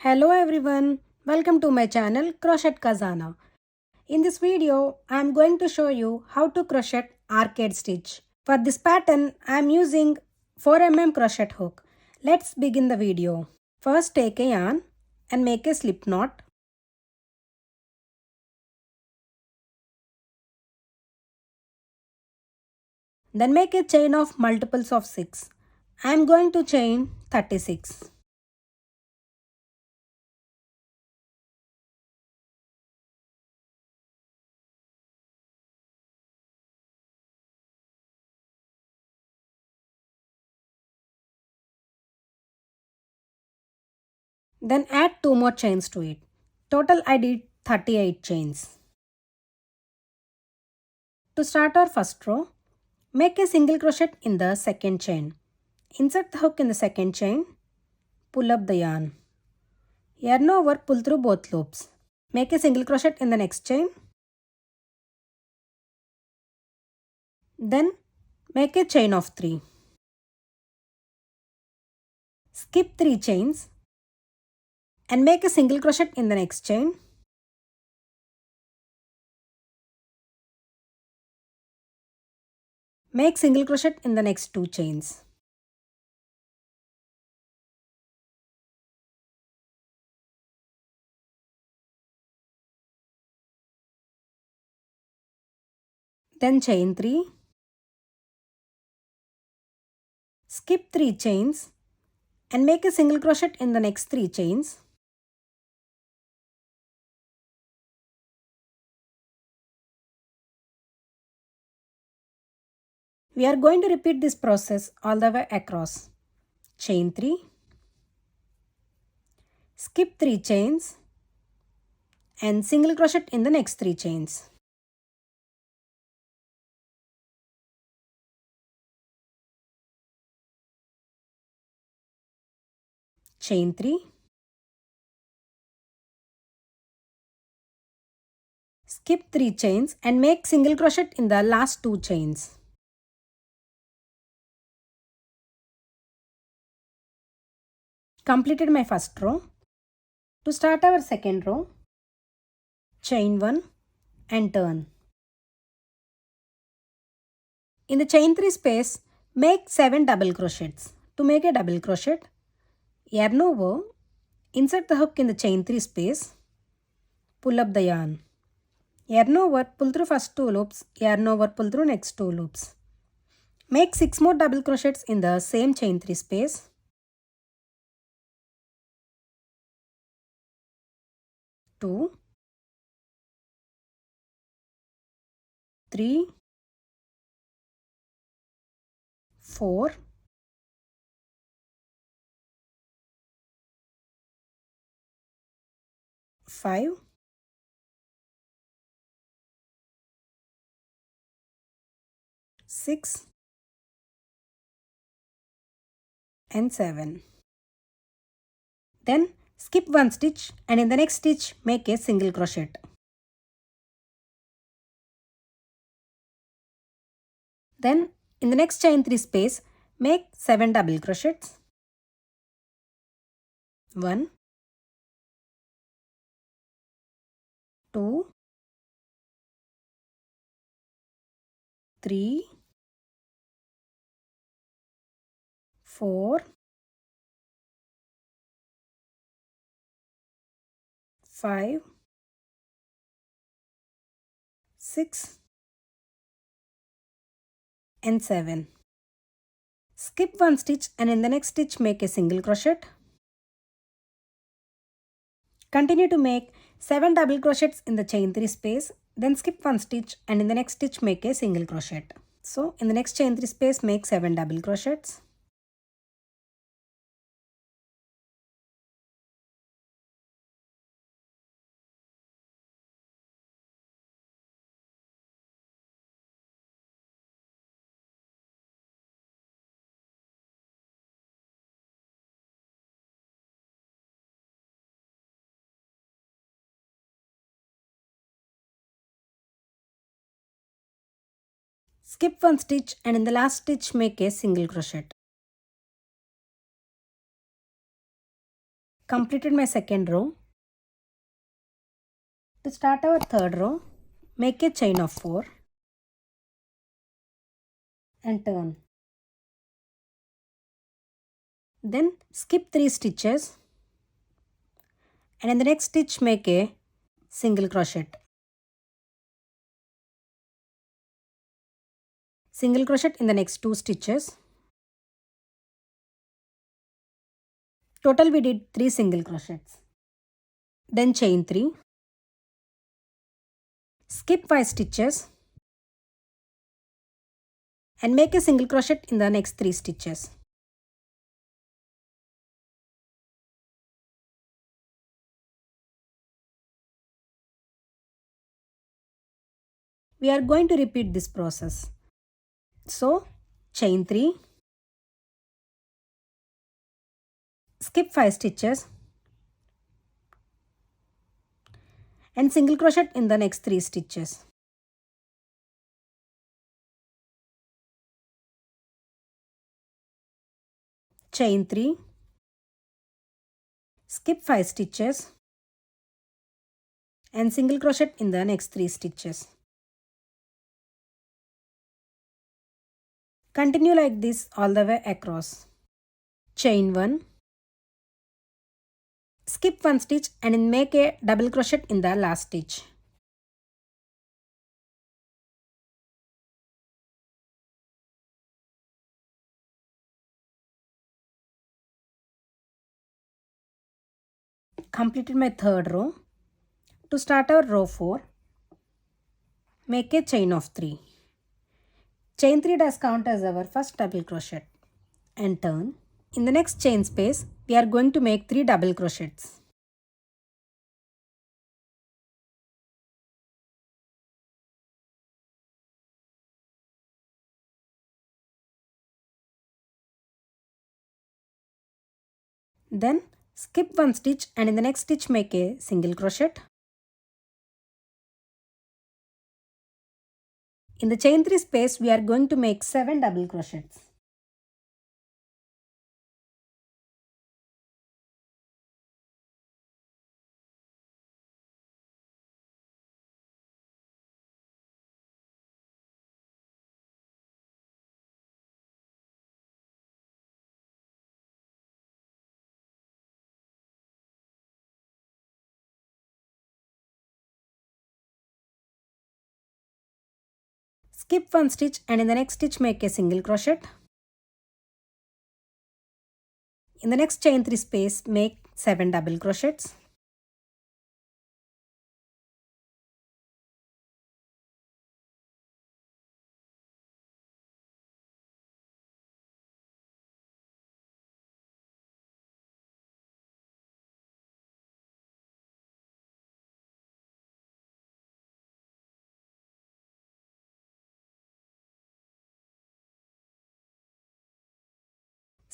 Hello everyone, welcome to my channel Crochet Khazana. In this video, I am going to show you how to crochet arcade stitch. For this pattern, I am using 4mm crochet hook. Let's begin the video. First take a yarn and make a slip knot. Then make a chain of multiples of 6. I am going to chain 36. Then add 2 more chains to it. Total I did 38 chains. To start our first row, make a single crochet in the second chain. Insert the hook in the second chain. Pull up the yarn. Yarn over, pull through both loops. Make a single crochet in the next chain. Then make a chain of 3. Skip 3 chains and make a single crochet in the next chain. Make single crochet in the next 2 chains. Then chain 3. Skip 3 chains and make a single crochet in the next 3 chains. We are going to repeat this process all the way across. Chain 3. Skip 3 chains and single crochet in the next 3 chains. Chain 3. Skip 3 chains and make single crochet in the last 2 chains. Completed my first row. To start our second row, chain 1 and turn. In the chain 3 space, make 7 double crochets. To make a double crochet, yarn over, insert the hook in the chain 3 space, pull up the yarn. Yarn over, pull through first 2 loops, yarn over, pull through next 2 loops. Make 6 more double crochets in the same chain 3 space. 2, 3, 4, 5, 6 and 7. Then skip 1 stitch and in the next stitch make a single crochet. Then in the next chain 3 space, make 7 double crochets. 1, 2, 3, 4, 5, 6 and 7. Skip 1 stitch and in the next stitch make a single crochet. Continue to make 7 double crochets in the chain 3 space, then skip 1 stitch and in the next stitch make a single crochet. So in the next chain 3 space make 7 double crochets. Skip 1 stitch and in the last stitch make a single crochet. Completed my second row. To start our third row, make a chain of 4 and turn. Then skip 3 stitches and in the next stitch make a single crochet. Single crochet in the next 2 stitches. Total we did 3 single crochets. Then chain 3. Skip 5 stitches and make a single crochet in the next 3 stitches. We are going to repeat this process. So, chain 3, skip 5 stitches and single crochet in the next 3 stitches. Chain 3, skip 5 stitches and single crochet in the next 3 stitches. Continue like this all the way across. Chain 1, skip 1 stitch and make a double crochet in the last stitch. Completed my third row. To start our row 4, make a chain of 3. Chain 3 does count as our first double crochet and turn. In the next chain space, we are going to make 3 double crochets. Then skip 1 stitch and in the next stitch make a single crochet. In the chain 3 space, we are going to make 7 double crochets. Skip 1 stitch and in the next stitch make a single crochet. In the next chain 3 space, make 7 double crochets.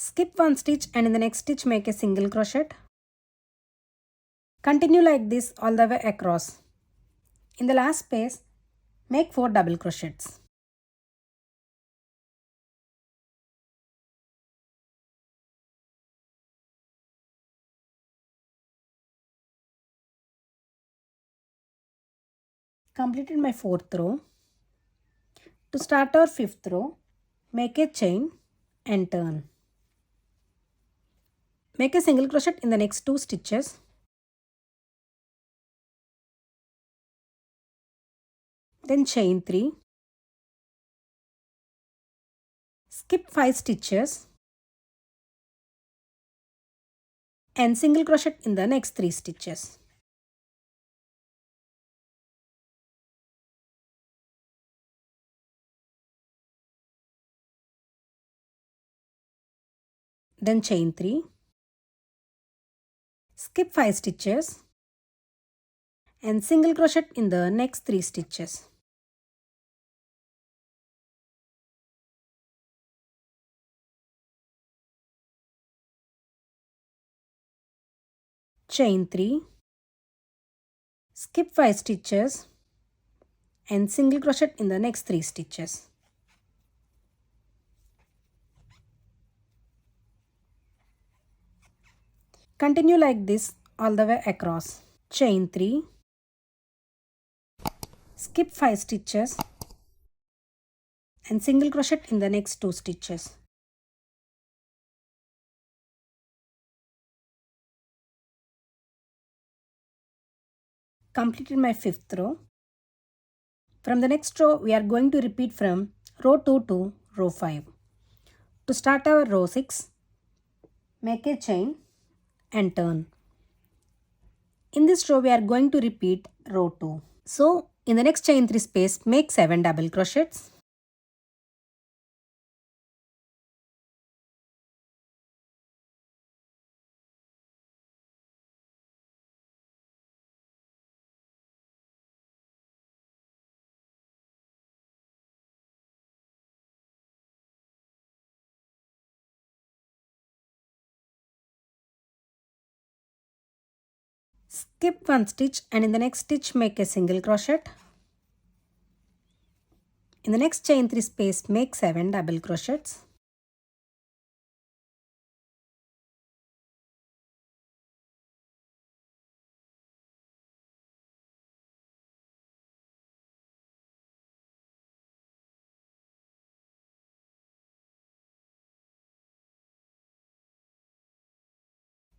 Skip 1 stitch and in the next stitch make a single crochet. Continue like this all the way across. In the last space, make 4 double crochets. Completed my 4th row. To start our 5th row, make a chain and turn. Make a single crochet in the next 2 stitches. Then chain 3. Skip 5 stitches and single crochet in the next 3 stitches. Then chain 3. Skip 5 stitches and single crochet in the next 3 stitches. Chain 3, skip 5 stitches and single crochet in the next 3 stitches. Continue like this all the way across. Chain 3, skip 5 stitches and single crochet in the next 2 stitches. Completed my 5th row. From the next row, we are going to repeat from row 2 to row 5. To start our row 6, make a chain and turn. In this row, we are going to repeat row 2. So, in the next chain 3 space, make 7 double crochets. Skip 1 stitch and in the next stitch make a single crochet. In the next chain 3 space, make 7 double crochets.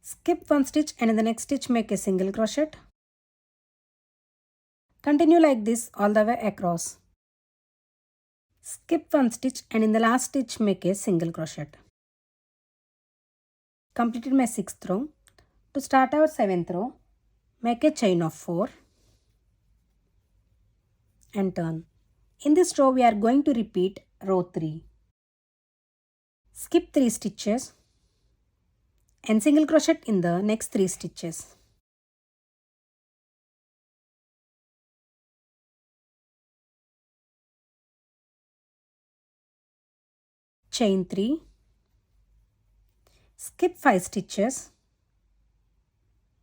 Skip 1 stitch and in the next stitch make a single crochet. Continue like this all the way across. Skip 1 stitch and in the last stitch make a single crochet. Completed my 6th row. To start our 7th row, make a chain of 4 and turn. In this row, we are going to repeat row 3. Skip 3 stitches and single crochet in the next 3 stitches. Chain 3, skip 5 stitches,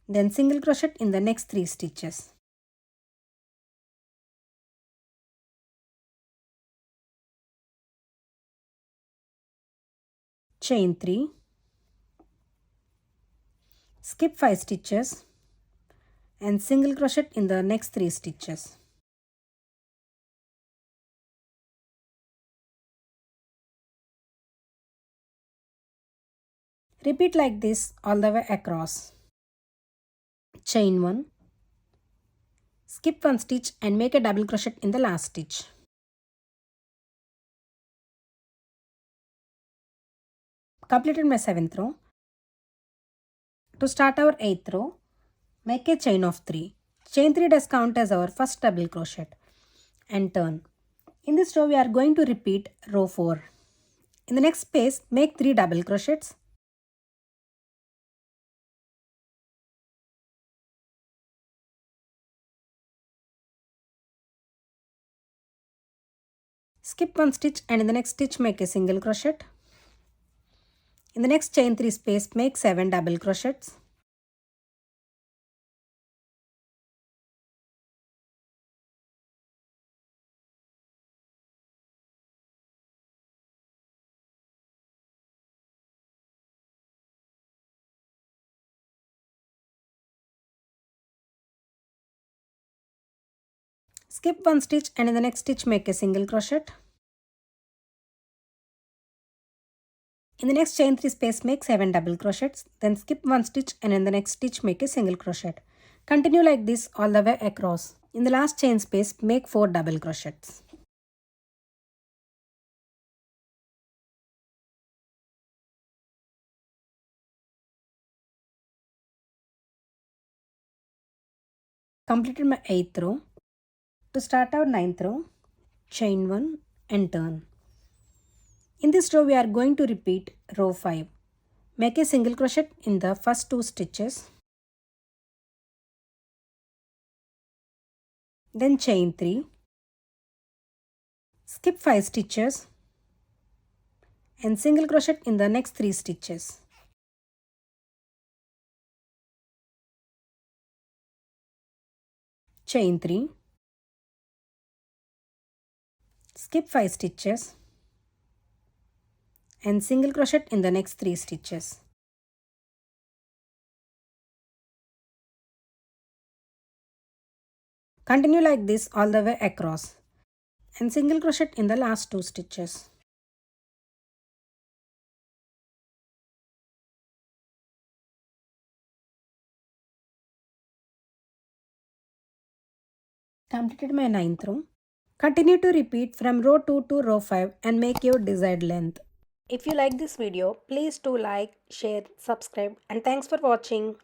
then single crochet in the next 3 stitches. Chain 3, skip 5 stitches and single crochet in the next 3 stitches. Repeat like this all the way across. Chain 1, skip 1 stitch and make a double crochet in the last stitch. Completed my 7th row. To start our 8th row, make a chain of 3. Chain 3 does count as our first double crochet and turn. In this row, we are going to repeat row 4. In the next space, make 3 double crochets. Skip 1 stitch and in the next stitch make a single crochet. In the next chain 3 space, make 7 double crochets. Skip 1 stitch and in the next stitch make a single crochet. In the next chain 3 space, make 7 double crochets, then skip 1 stitch and in the next stitch make a single crochet. Continue like this all the way across. In the last chain space, make 4 double crochets. Completed my 8th row. To start our 9th row, chain 1 and turn. In this row, we are going to repeat row 5. Make a single crochet in the first 2 stitches. Then chain 3. Skip 5 stitches and single crochet in the next 3 stitches. Chain 3. Skip 5 stitches and single crochet in the next 3 stitches. Continue like this all the way across and single crochet in the last 2 stitches. Completed my 9th row. Continue to repeat from row 2 to row 5 and make your desired length. If you like this video, please do like, share, subscribe and thanks for watching.